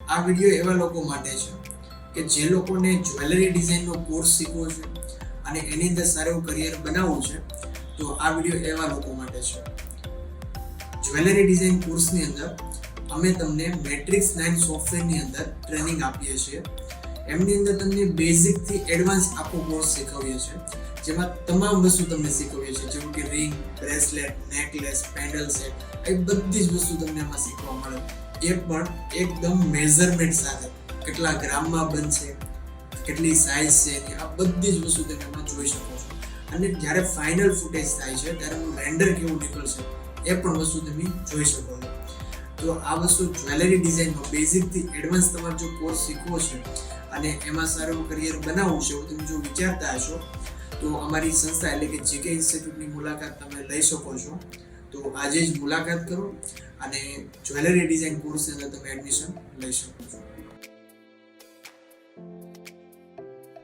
આ વિડીયો એવા લોકો માટે છે કે જે લોકોને જ્વેલરી ડિઝાઇનનો કોર્સ શીખવો છે અને એની અંદર સારું કરિયર બનાવવું છે. તો આ વિડીયો એવા લોકો માટે છે. જ્વેલરી ડિઝાઇન કોર્સની અંદર અમે તમને મેટ્રિક્સ 9 સોફ્ટવેરની અંદર ટ્રેનિંગ આપીએ છીએ. એમની અંદર તમને બેઝિકથી એડવાન્સ આખો કોર્સ શીખવીએ છીએ, જેમાં તમામ વસ્તુ તમને શીખવીએ છીએ, જેમ કે ring, bracelet, necklace, pendant set, એ બધી જ વસ્તુ તમને એમાં શીખવા મળે. એ પણ એકદમ મેઝરમેન્ટ સાથે, કેટલા ગ્રામમાં બનશે, કેટલી સાઇઝ છે એની, આ બધી જ વસ્તુ તમે એમાં જોઈ શકો છો. અને જ્યારે ફાઇનલ ફૂટેજ થાય છે ત્યારે એનું રેન્ડર કેવું નીકળશે એ પણ વસ્તુ તમે જોઈ શકો છો. તો આ વસ્તુ જ્વેલરી ડિઝાઇનનો બેઝિકથી એડવાન્સ તમારે જો કોર્સ શીખવો છે અને એમાં સારું કરિયર બનાવવું છે એવું તમે જો વિચારતા હશો, તો અમારી સંસ્થા એટલે કે જીકે ઇન્સ્ટિટ્યૂટની મુલાકાત તમે લઈ શકો છો. તો આજે જ મુલાકાત કરો અને જ્વેલરી ડિઝાઇન કોર્સની અંદર તમે એડમિશન લઈ શકો છો.